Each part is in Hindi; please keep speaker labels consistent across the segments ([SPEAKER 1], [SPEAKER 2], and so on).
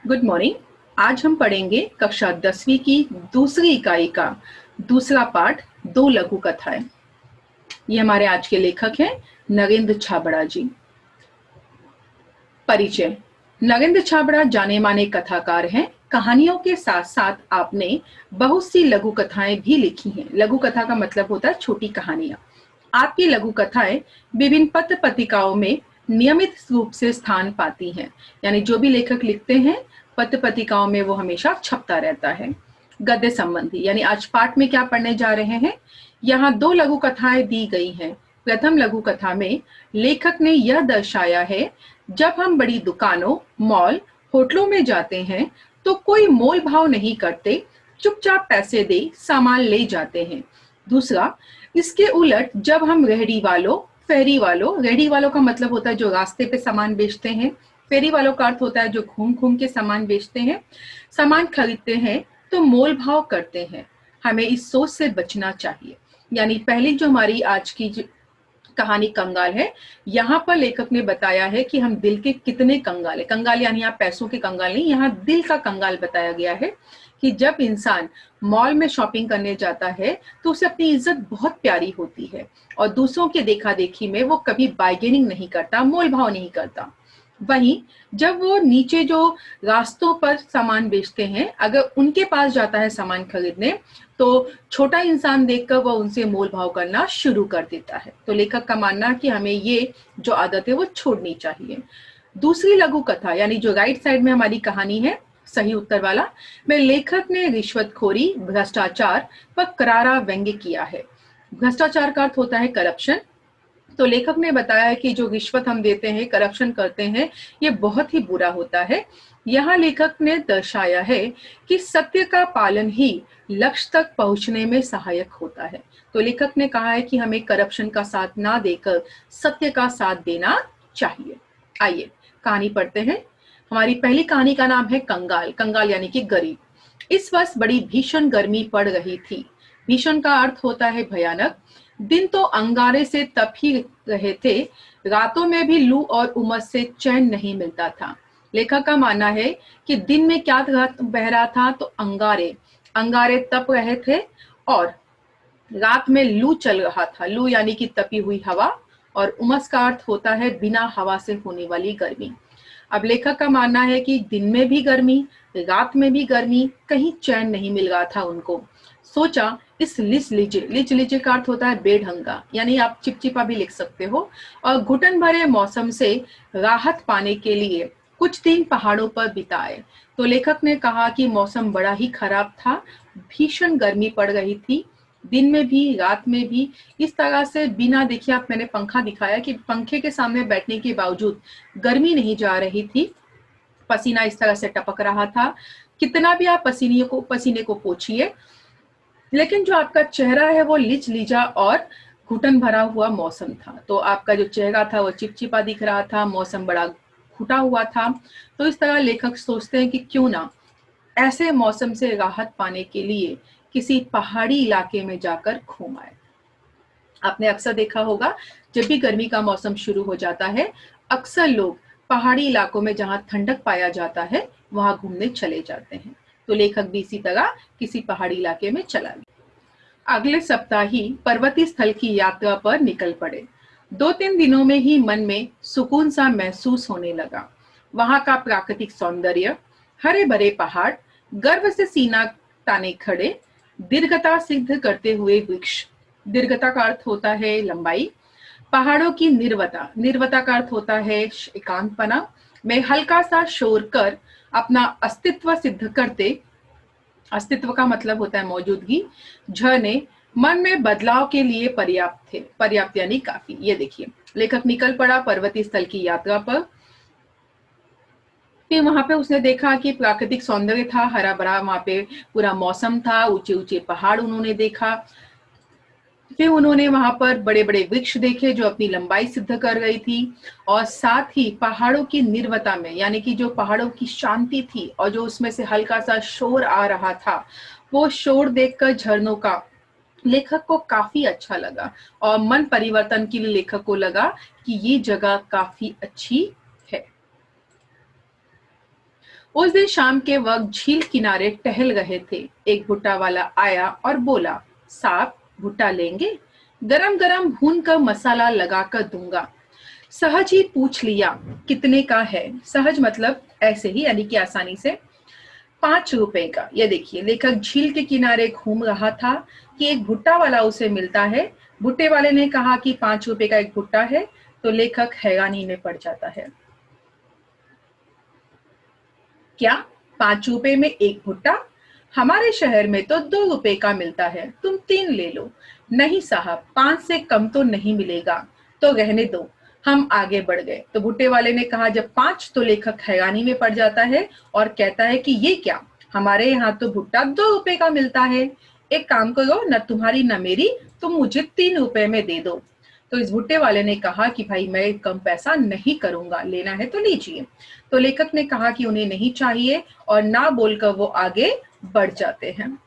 [SPEAKER 1] Good morning. आज हम पढ़ेंगे कक्षा 10वीं की दूसरी इकाई का दूसरा पाठ दो लघु कथाएं। ये हमारे आज के लेखक हैं नरेंद्र छाबड़ा जी। परिचय। नरेंद्र छाबड़ा जाने माने कथाकार हैं। कहानियों के साथ साथ आपने बहुत सी लघु कथाएं भी लिखी हैं। लघु कथा का मतलब होता है छोटी कहानियां। आपकी लघु कथाएं विभिन्न पत्र पत्रिकाओं में नियमित रूप से स्थान पाती हैं, यानी जो भी लेखक लिखते हैं पत्र पत्रिकाओं में वो हमेशा छपता रहता है। गद्य संबंधी, यानी आज पाठ में क्या पढ़ने जा रहे हैं। यहाँ दो लघु कथाएं दी गई हैं। प्रथम लघु कथा में लेखक ने यह दर्शाया है, जब हम बड़ी दुकानों, मॉल, होटलों में जाते हैं तो कोई मोल भाव नहीं करते, चुपचाप पैसे दे सामान ले जाते हैं। दूसरा, इसके उलट जब हम रेहड़ी वालों, फेरी वालों, रेहड़ी वालों का मतलब होता है जो रास्ते पे सामान बेचते हैं, फेरी वालों का अर्थ होता है जो घूम घूम के सामान बेचते हैं, सामान खरीदते हैं तो मोल भाव करते हैं। हमें इस सोच से बचना चाहिए। यानी पहली जो हमारी आज की कहानी कंगाल है, यहाँ पर लेखक ने बताया है कि हम दिल के कितने कंगाल है। कंगाल यानी यहाँ पैसों के कंगाल नहीं, यहाँ दिल का कंगाल बताया गया है कि जब इंसान मॉल में शॉपिंग करने जाता है तो उसे अपनी इज्जत बहुत प्यारी होती है और दूसरों के देखा देखी में वो कभी बार्गेनिंग नहीं करता, मोल भाव नहीं करता। वहीं जब वो नीचे जो रास्तों पर सामान बेचते हैं, अगर उनके पास जाता है सामान खरीदने तो छोटा इंसान देखकर वह उनसे मोल भाव करना शुरू कर देता है। तो लेखक का मानना है कि हमें ये जो आदत है वो छोड़नी चाहिए। दूसरी लघु कथा, यानी जो राइट साइड में हमारी कहानी है, सही उत्तर वाला, में लेखक ने रिश्वतखोरी, भ्रष्टाचार पर करारा व्यंग्य किया है। भ्रष्टाचार का अर्थ होता है करप्शन। तो लेखक ने बताया है कि जो रिश्वत हम देते हैं, करप्शन करते हैं, ये बहुत ही बुरा होता है। यहाँ लेखक ने दर्शाया है कि सत्य का पालन ही लक्ष्य तक पहुंचने में सहायक होता है। तो लेखक ने कहा है कि हमें करप्शन का साथ ना देकर सत्य का साथ देना चाहिए। आइए कहानी पढ़ते हैं। हमारी पहली कहानी का नाम है कंगाल। कंगाल यानी कि गरीब। इस वर्ष बड़ी भीषण गर्मी पड़ रही थी। भीषण का अर्थ होता है भयानक। दिन तो अंगारे से तप ही रहे थे, रातों में भी लू और उमस से चैन नहीं मिलता था। लेखक का मानना है कि दिन में क्या बह रहा था, तो अंगारे अंगारे तप रहे थे और रात में लू चल रहा था। लू यानी कि तपी हुई हवा, और उमस का अर्थ होता है बिना हवा से होने वाली गर्मी। अब लेखक का मानना है कि दिन में भी गर्मी, रात में भी गर्मी, कहीं चैन नहीं मिल रहा था उनको। सोचा इस लिच लीजिए का अर्थ होता है बेढंगा, यानी आप चिपचिपा भी लिख सकते हो, और घुटन भरे मौसम से राहत पाने के लिए कुछ दिन पहाड़ों पर बिताए। तो लेखक ने कहा कि मौसम बड़ा ही खराब था, भीषण गर्मी पड़ रही थी, दिन में भी रात में भी। इस तरह से बिना देखिए, आप मैंने पंखा दिखाया कि पंखे के सामने बैठने के बावजूद गर्मी नहीं जा रही थी, पसीना इस तरह से टपक रहा था। कितना भी आप पसीने को पोंछिए, लेकिन जो आपका चेहरा है वो लिच लीजा और घुटन भरा हुआ मौसम था। तो आपका जो चेहरा था वो चिपचिपा दिख रहा था, मौसम बड़ा घुटा हुआ था। तो इस तरह लेखक सोचते हैं कि क्यों ना ऐसे मौसम से राहत पाने के लिए किसी पहाड़ी इलाके में जाकर घूम आए। आपने अक्सर देखा होगा, जब भी गर्मी का मौसम शुरू हो जाता है, अक्सर लोग पहाड़ी इलाकों में जहां ठंडक पाया जाता है वहां घूमने चले जाते हैं। तो लेखक भी इसी तरह किसी पहाड़ी इलाके में चला गया। अगले सप्ताह ही पर्वतीय स्थल की यात्रा पर निकल पड़े। 2-3 दिनों में ही मन में सुकून सा महसूस होने लगा। वहां का प्राकृतिक सौंदर्य, हरे भरे पहाड़, गर्व से सीना ताने खड़े, दीर्घता सिद्ध करते हुए वृक्ष। दीर्घता का अर्थ होता है लंबाई। पहाड़ों की निर्वता, निर्वता का अर्थ होता है एकांतपना में हल्का सा शोर कर अपना अस्तित्व सिद्ध करते, अस्तित्व का मतलब होता है मौजूदगी, झरने मन में बदलाव के लिए पर्याप्त थे। पर्याप्त यानी काफी। ये देखिए, लेखक निकल पड़ा पर्वतीय स्थल की यात्रा पर। फिर वहां पे उसने देखा कि प्राकृतिक सौंदर्य था, हरा भरा वहां पे पूरा मौसम था, ऊंचे ऊंचे पहाड़ उन्होंने देखा। फिर उन्होंने वहां पर बड़े बड़े वृक्ष देखे जो अपनी लंबाई सिद्ध कर रही थी, और साथ ही पहाड़ों की निर्वता में, यानी कि जो पहाड़ों की शांति थी और जो उसमें से हल्का सा शोर आ रहा था, वो शोर देखकर झरनों का लेखक को काफी अच्छा लगा, और मन परिवर्तन के लिए लेखक को लगा कि ये जगह काफी अच्छी है। उस दिन शाम के वक्त झील किनारे टहल रहे थे। एक भुट्टा वाला आया और बोला, साहब भुट्टा लेंगे? गरम गरम भून कर मसाला लगाकर दूंगा। सहज ही पूछ लिया, कितने का है? सहज मतलब ऐसे ही, यानी कि आसानी से। 5 रुपए का। ये देखिए, लेखक झील के किनारे घूम रहा था कि एक भुट्टा वाला उसे मिलता है। भुट्टे वाले ने कहा कि 5 रुपए का एक भुट्टा है, तो लेखक हैरानी में पड़ जाता है। क्या 5 रुपए में एक भुट्टा? हमारे शहर में तो 2 रुपए का मिलता है, तुम 3 ले लो। नहीं साहब, 5 से कम तो नहीं मिलेगा। तो रहने दो। हम आगे बढ़ गए तो भुट्टे वाले ने कहा जब 5, तो लेखक हैरानी में पड़ जाता है और कहता है कि ये क्या, हमारे यहाँ तो भुट्टा 2 रुपए का मिलता है। एक काम करो, न तुम्हारी न मेरी, तुम मुझे 3 रुपए में दे दो। तो इस भुट्टे वाले ने कहा कि भाई मैं कम पैसा नहीं करूंगा, लेना है तो लीजिए। तो लेखक ने कहा कि उन्हें नहीं चाहिए और ना बोलकर वो आगे बढ़ जाते हैं।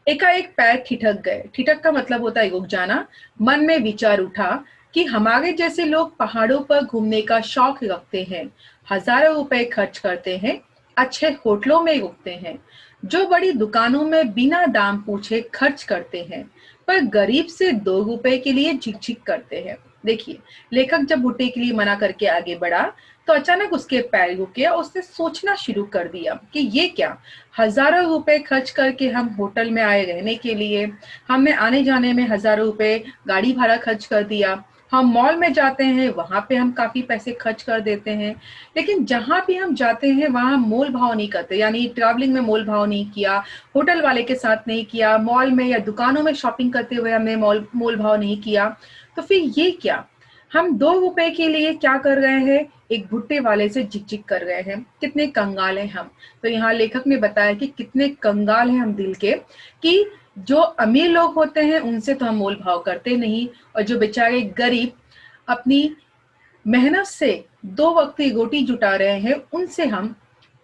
[SPEAKER 1] एकाएक पैर ठिठक गए। ठिठक का मतलब होता है रुक जाना। मन में विचार उठा कि हमारे जैसे लोग पहाड़ों पर घूमने का शौक रखते हैं, हजारों रुपए खर्च करते हैं, अच्छे होटलों में रुकते हैं, जो बड़ी दुकानों में बिना दाम पूछे खर्च करते हैं, पर गरीब से 2 रुपए के लिए झिकझिक करते हैं। देखिए, लेखक जब भुट्टे के लिए मना करके आगे बढ़ा तो अचानक उसके पैर रुके और उसने सोचना शुरू कर दिया कि ये क्या, हजारों रुपए खर्च करके हम होटल में आए रहने के लिए, हमने आने जाने में हजारों रुपए गाड़ी भाड़ा खर्च कर दिया, हम मॉल में जाते हैं वहां पे हम काफी पैसे खर्च कर देते हैं, लेकिन जहां भी हम जाते हैं वहां मोल भाव नहीं करते, यानी ट्रैवलिंग में मोल भाव नहीं किया, होटल वाले के साथ नहीं किया, मॉल में या दुकानों में शॉपिंग करते हुए हमने मोल भाव नहीं किया। तो फिर ये क्या, हम 2 रुपए के लिए क्या कर रहे हैं, एक भुट्टे वाले से झिकझिक कर रहे हैं, कितने कंगाल हैं हम। तो यहाँ लेखक ने बताया कि कितने कंगाल हैं हम दिल के, कि जो अमीर लोग होते हैं उनसे तो हम मोल भाव करते नहीं, और जो बेचारे गरीब अपनी मेहनत से 2 वक्त की रोटी जुटा रहे हैं उनसे हम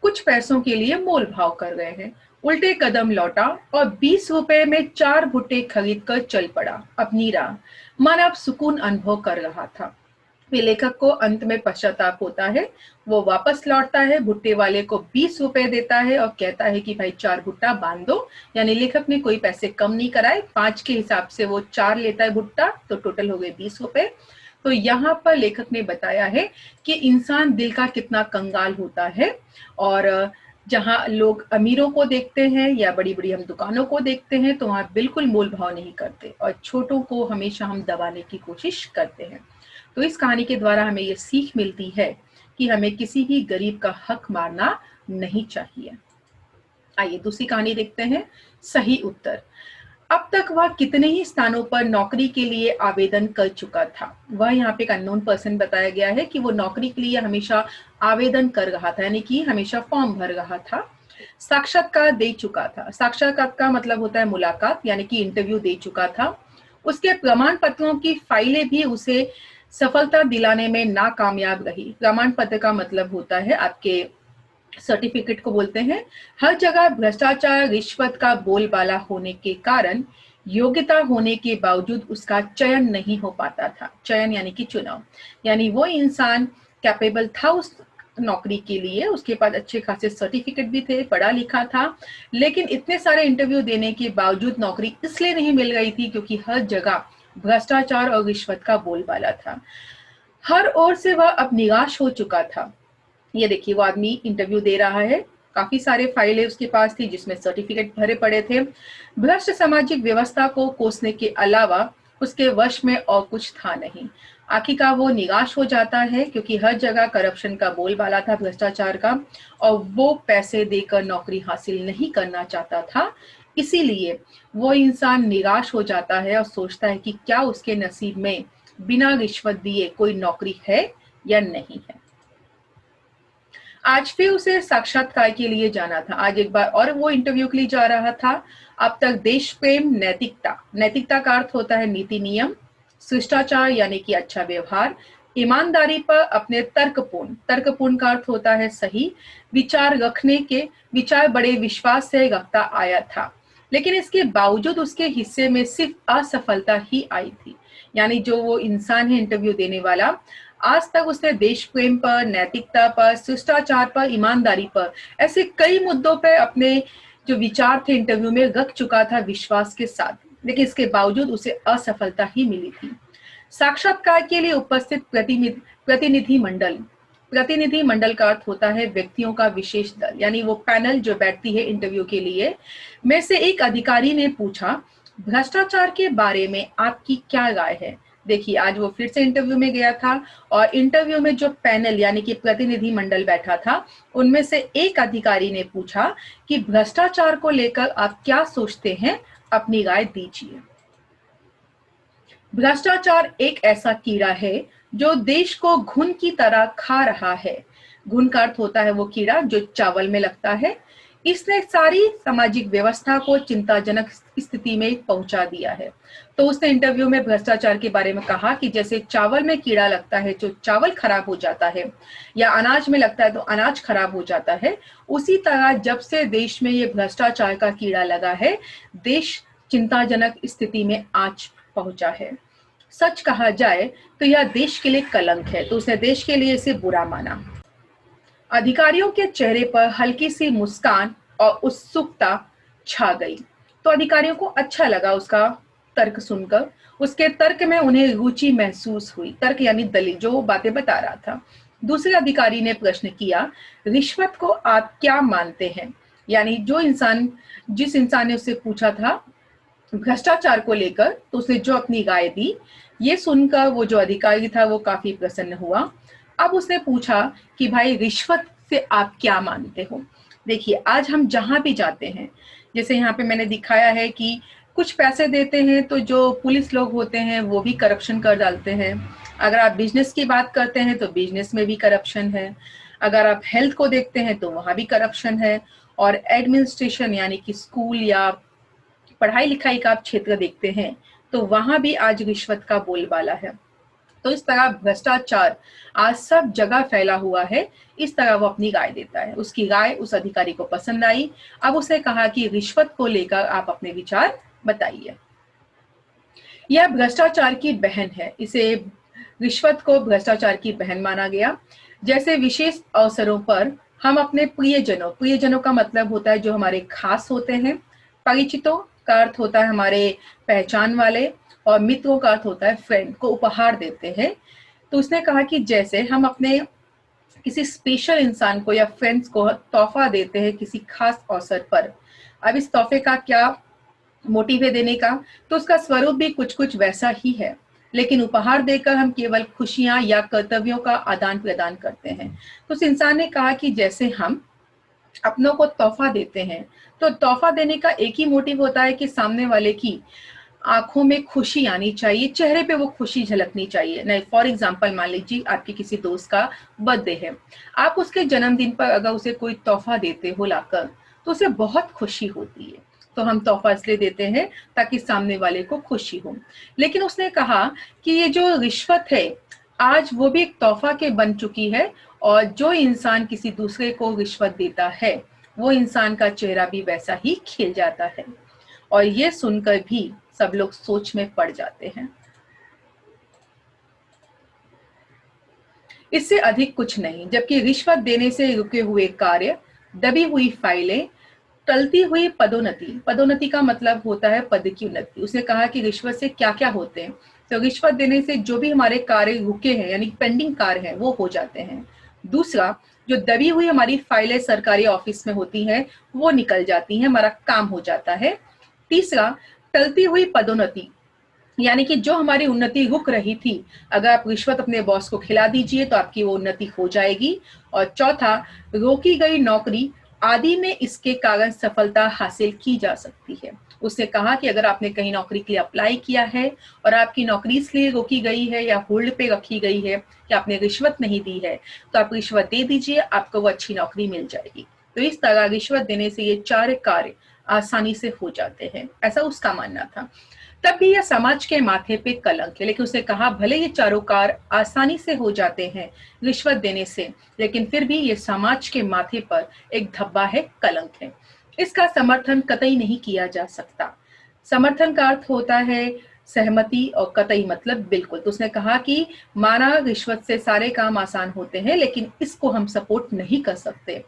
[SPEAKER 1] कुछ पैसों के लिए मोल भाव कर रहे हैं। उल्टे कदम लौटा और 20 रुपए में 4 भुट्टे खरीद कर चल पड़ा अपनी राह। मन अब सुकून अनुभव कर रहा था। फिर लेखक को अंत में पश्चाताप होता है। वो वापस लौटता है, भुट्टे वाले को 20 रुपए देता है और कहता है कि भाई 4 भुट्टा बांध दो। यानी लेखक ने कोई पैसे कम नहीं कराए, 5 के हिसाब से वो 4 लेता है भुट्टा, तो टोटल हो गए 20 रुपए। तो यहाँ पर लेखक ने बताया है कि इंसान दिल का कितना कंगाल होता है, और जहाँ लोग अमीरों को देखते हैं या बड़ी बड़ी हम दुकानों को देखते हैं तो वहाँ बिल्कुल मोल भाव नहीं करते, और छोटों को हमेशा हम दबाने की कोशिश करते हैं। तो इस कहानी के द्वारा हमें ये सीख मिलती है कि हमें किसी भी गरीब का हक मारना नहीं चाहिए। आइए दूसरी कहानी देखते हैं, सही उत्तर। अब तक वह कितने ही स्थानों पर नौकरी के लिए आवेदन कर चुका था। वह यहाँ पे एक अननोन पर्सन बताया गया है कि वो नौकरी के लिए हमेशा आवेदन कर रहा था, यानी कि हमेशा फॉर्म भर रहा था। साक्षात्कार दे चुका था। साक्षात्कार का मतलब होता है मुलाकात, यानी कि इंटरव्यू दे चुका था। उसके प्रमाण पत्रों की फाइलें भी उसे सफलता दिलाने में नाकामयाब रही। प्रमाण पत्र का मतलब होता है आपके सर्टिफिकेट को बोलते हैं। हर जगह भ्रष्टाचार, रिश्वत का बोलबाला होने के कारण योग्यता होने के बावजूद उसका चयन नहीं हो पाता था। चयन यानी कि चुनाव, यानी वो इंसान कैपेबल था उस नौकरी के लिए, उसके पास अच्छे खासे सर्टिफिकेट भी थे, पढ़ा लिखा था, लेकिन इतने सारे इंटरव्यू देने के बावजूद नौकरी इसलिए नहीं मिल रही थी क्योंकि हर जगह भ्रष्टाचार और रिश्वत का बोलबाला था। हर ओर से वह अब निराश हो चुका था। ये देखिए, वो आदमी इंटरव्यू दे रहा है, काफी सारे फाइलें उसके पास थी जिसमें सर्टिफिकेट भरे पड़े थे। भ्रष्ट सामाजिक व्यवस्था को कोसने के अलावा उसके वश में और कुछ था नहीं। आखिरकार वो निराश हो जाता है क्योंकि हर जगह करप्शन का बोलबाला था, भ्रष्टाचार का, और वो पैसे देकर नौकरी हासिल नहीं करना चाहता था। इसीलिए वो इंसान निराश हो जाता है और सोचता है कि क्या उसके नसीब में बिना रिश्वत दिए कोई नौकरी है या नहीं है। आज फिर उसे साक्षात्कार के लिए जाना था। आज एक बार और वो इंटरव्यू के लिए जा रहा था। अब तक देश प्रेम, नैतिकता, नैतिकता का अर्थ होता है नीति नियम, शिष्टाचार यानी कि अच्छा व्यवहार, ईमानदारी पर अपने तर्कपूर्ण का अर्थ होता है सही विचार रखने के विचार बड़े विश्वास से रखता आया था, लेकिन इसके बावजूद उसके हिस्से में सिर्फ असफलता ही आई थी। यानी जो वो इंसान है इंटरव्यू देने वाला, आज तक उसने देश प्रेम पर, नैतिकता पर, शिष्टाचार पर, ईमानदारी पर, ऐसे कई मुद्दों पर अपने जो विचार थे इंटरव्यू में रख चुका था विश्वास के साथ, लेकिन इसके बावजूद उसे असफलता ही मिली थी। साक्षात्कार के लिए उपस्थित प्रतिनिधि मंडल का अर्थ होता है व्यक्तियों का विशेष दल, यानी वो पैनल जो बैठती है इंटरव्यू के लिए। में से एक अधिकारी ने पूछा, भ्रष्टाचार के बारे में आपकी क्या राय है? देखिए, आज वो फिर से इंटरव्यू में गया था और इंटरव्यू में जो पैनल यानी कि प्रतिनिधि मंडल बैठा था, उनमें से एक अधिकारी ने पूछा कि भ्रष्टाचार को लेकर आप क्या सोचते हैं, अपनी राय दीजिए। भ्रष्टाचार एक ऐसा कीड़ा है जो देश को घुन की तरह खा रहा है। घुन का अर्थ होता है वो कीड़ा जो चावल में लगता है। इसने सारी सामाजिक व्यवस्था को चिंताजनक स्थिति में पहुंचा दिया है। तो उसने इंटरव्यू में भ्रष्टाचार के बारे में कहा कि जैसे चावल में कीड़ा लगता है जो चावल खराब हो जाता है, या अनाज में लगता है तो अनाज खराब हो जाता है, उसी तरह जब से देश में ये भ्रष्टाचार का कीड़ा लगा है, देश चिंताजनक स्थिति में आज पहुंचा है। सच कहा जाए तो यह देश के लिए कलंक है, तो उसने देश के लिए इसे बुरा माना। अधिकारियों के चेहरे पर हल्की सी मुस्कान और उत्सुकता छा गई। तो अधिकारियों को अच्छा लगा उसका तर्क सुनकर। उसके तर्क में उन्हें रुचि महसूस हुई। तर्क यानी दलील, जो वो बातें बता रहा था। दूसरे अधिकारी ने प्रश्न किया, रिश्वत को आप क्या मानते हैं? यानी जिस इंसान ने उससे पूछा था भ्रष्टाचार को लेकर, तो उसने जो अपनी राय दी, ये सुनकर वो जो अधिकारी था वो काफी प्रसन्न हुआ। अब उसने पूछा कि भाई रिश्वत से आप क्या मानते हो? देखिए, आज हम जहां भी जाते हैं, जैसे यहाँ पे मैंने दिखाया है कि कुछ पैसे देते हैं तो जो पुलिस लोग होते हैं वो भी करप्शन कर डालते हैं। अगर आप बिजनेस की बात करते हैं तो बिजनेस में भी करप्शन है। अगर आप हेल्थ को देखते हैं तो वहां भी करप्शन है। और एडमिनिस्ट्रेशन यानी कि स्कूल या पढ़ाई लिखाई का आप क्षेत्र देखते हैं तो वहां भी आज रिश्वत का बोलबाला है। तो इस तरह भ्रष्टाचार आज सब जगह फैला हुआ है। इस तरह वो अपनी राय देता है। उसकी राय उस अधिकारी को पसंद आई। अब उसने कहा कि रिश्वत को लेकर आप अपने विचार बताइए। यह भ्रष्टाचार की बहन है। इसे रिश्वत को भ्रष्टाचार की बहन माना गया। जैसे विशेष अवसरों पर हम अपने प्रियजनों का मतलब होता है जो हमारे खास होते हैं, परिचितों का अर्थ होता है हमारे पहचान वाले, और मित्रों का अर्थ होता है फ्रेंड, को उपहार देते हैं। तो उसने कहा कि जैसे हम अपने किसी स्पेशल इंसान को या फ्रेंड्स को तोहफा देते हैं किसी खास अवसर पर। अब इस तोहफे का क्या मोटिव है देने का, तो उसका स्वरूप भी कुछ कुछ वैसा ही है, लेकिन उपहार देकर हम केवल खुशियां या कर्तव्यों का आदान प्रदान करते हैं। तो उस इंसान ने कहा कि जैसे हम अपनों को तोहफा देते हैं, तो तोहफा देने का एक ही मोटिव होता है कि सामने वाले की आंखों में खुशी आनी चाहिए, चेहरे पे वो खुशी झलकनी चाहिए। नहीं, फॉर एग्जांपल मान लीजिए आपके किसी दोस्त का बर्थडे है, आप उसके जन्मदिन पर अगर उसे कोई तोहफा देते हो लाकर, तो उसे बहुत खुशी होती है। तो हम तोहफा इसलिए देते हैं ताकि सामने वाले को खुशी हो। लेकिन उसने कहा कि ये जो रिश्वत है आज वो भी एक तोहफा के बन चुकी है, और जो इंसान किसी दूसरे को रिश्वत देता है वो इंसान का चेहरा भी वैसा ही खिल जाता है। और ये सुनकर भी सब लोग सोच में पड़ जाते हैं। इससे अधिक कुछ नहीं, जबकि रिश्वत देने से रुके हुए कार्य, दबी हुई फाइलें, टलती हुई पदोन्नति का मतलब होता है पद की उन्नति। उसने कहा कि रिश्वत से क्या क्या होते हैं। तो रिश्वत देने से जो भी हमारे कार्य रुके हैं यानी पेंडिंग कार्य हैं वो हो जाते हैं। दूसरा, जो दबी हुई हमारी फाइलें सरकारी ऑफिस में होती हैं वो निकल जाती हैं, हमारा काम हो जाता है। तीसरा, टलती हुई पदोन्नति, यानी कि जो हमारी उन्नति रुक रही थी, अगर आप रिश्वत अपने बॉस को खिला दीजिए तो आपकी वो उन्नति हो जाएगी। और चौथा, रोकी गई नौकरी आदि में इसके कारण सफलता हासिल की जा सकती है। उसने कहा कि अगर आपने कहीं नौकरी के लिए अप्लाई किया है और आपकी नौकरी इसलिए रोकी गई है या होल्ड पे रखी गई है कि आपने रिश्वत नहीं दी है, तो आप रिश्वत दे दीजिए, आपको वो अच्छी नौकरी मिल जाएगी। तो इस तरह रिश्वत देने से ये 4 कार्य आसानी से हो जाते हैं, ऐसा उसका मानना था। तब भी यह समाज के माथे पे कलंक है। लेकिन उसने कहा भले ये चारों कार्य आसानी से हो जाते हैं रिश्वत देने से, लेकिन फिर भी ये समाज के माथे पर एक धब्बा है, कलंक है। इसका समर्थन कतई नहीं किया जा सकता। समर्थन का अर्थ होता है सहमति और कतई मतलब बिल्कुल। तो उसने कहा कि माना रिश्वत से सारे काम आसान होते हैं, लेकिन इसको हम सपोर्ट नहीं कर सकते,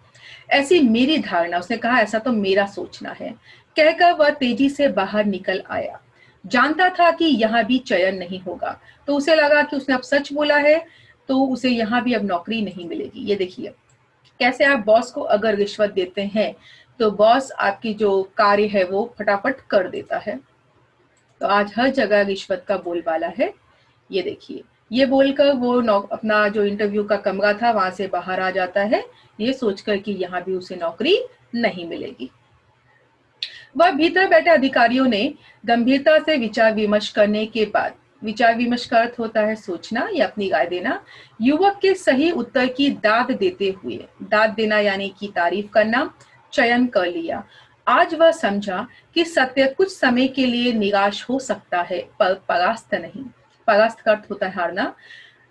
[SPEAKER 1] ऐसी मेरी धारणा। उसने कहा ऐसा तो मेरा सोचना है। कहकर वह तेजी से बाहर निकल आया। जानता था कि यहाँ भी चयन नहीं होगा, तो उसे लगा कि उसने अब सच बोला है, तो उसे यहाँ भी अब नौकरी नहीं मिलेगी। ये देखिए कैसे आप बॉस को अगर रिश्वत देते हैं तो बॉस आपकी जो कार्य है वो फटाफट कर देता है। तो आज हर जगह रिश्वत का बोलबाला है। ये देखिए, ये बोलकर वो अपना जो इंटरव्यू का कमरा था वहां से बाहर आ जाता है, ये सोचकर कि यहाँ भी उसे नौकरी नहीं मिलेगी। वह भीतर बैठे अधिकारियों ने गंभीरता से विचार विमर्श करने के बाद, विचार विमर्श का अर्थ होता है सोचना या अपनी राय देना, युवक के सही उत्तर की दाद देते हुए, दाद देना यानी कि तारीफ करना, चयन कर लिया। आज वह समझा कि सत्य कुछ समय के लिए निराश हो सकता है, पर परास्त नहीं। परास्त का अर्थ होता है हारना।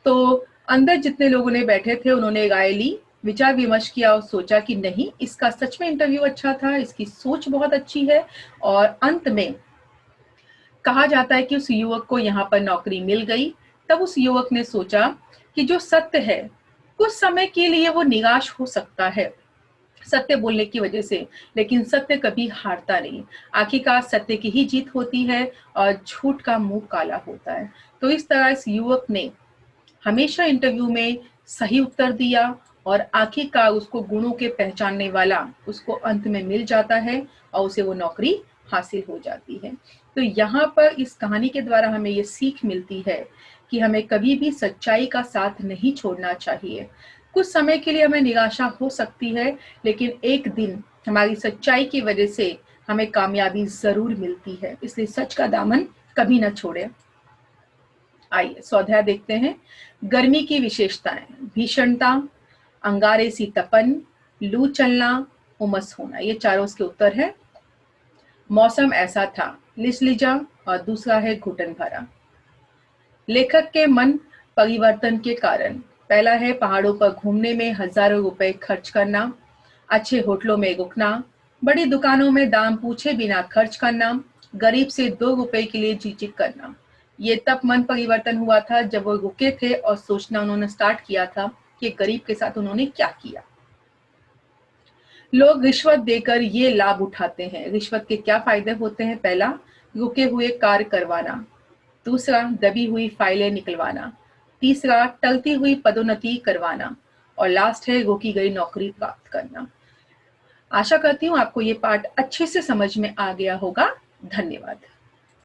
[SPEAKER 1] तो अंदर जितने लोगों ने बैठे थे उन्होंने राय ली, विचार विमर्श किया और सोचा कि नहीं, इसका सच में इंटरव्यू अच्छा था, इसकी सोच बहुत अच्छी है, और अंत में कहा जाता है कि उस युवक को यहाँ पर नौकरी मिल गई। तब उस युवक ने सोचा कि जो सत्य है कुछ समय के लिए वो निराश हो सकता है सत्य बोलने की वजह से, लेकिन सत्य कभी हारता नहीं। आखिरकार सत्य की ही जीत होती है और झूठ का मुंह काला होता है। तो इस तरह इस युवक ने हमेशा इंटरव्यू में सही उत्तर दिया और आखिरकार उसको गुणों के पहचानने वाला उसको अंत में मिल जाता है और उसे वो नौकरी हासिल हो जाती है। तो यहाँ पर इस कहानी के द्वारा हमें ये सीख मिलती है कि हमें कभी भी सच्चाई का साथ नहीं छोड़ना चाहिए। कुछ समय के लिए हमें निराशा हो सकती है, लेकिन एक दिन हमारी सच्चाई की वजह से हमें कामयाबी जरूर मिलती है। इसलिए सच का दामन कभी न छोड़े। आइए स्वाध्याय देखते हैं। गर्मी की विशेषताएं: भीषणता, अंगारे सी तपन, लू चलना, उमस होना। ये चारों उसके उत्तर है। मौसम ऐसा था, लिसलिजा, और दूसरा है घुटन भरा। लेखक के मन परिवर्तन के कारण: पहला है पहाड़ों पर घूमने में हजारों रुपए खर्च करना, अच्छे होटलों में रुकना, बड़ी दुकानों में दाम पूछे बिना खर्च करना, गरीब से 2 रुपए के लिए झिझक करना। ये तब मन परिवर्तन हुआ था जब वो रुके थे और सोचना उन्होंने स्टार्ट किया था कि गरीब के साथ उन्होंने क्या किया। लोग रिश्वत देकर ये लाभ उठाते हैं। रिश्वत के क्या फायदे होते हैं? पहला, रुके हुए कार्य करवाना। दूसरा, दबी हुई फाइलें निकलवाना। तीसरा, टलती हुई पदोन्नति करवाना। और लास्ट है रोकी गई नौकरी प्राप्त करना। आशा करती हूँ आपको ये पाठ अच्छे से समझ में आ गया होगा। धन्यवाद।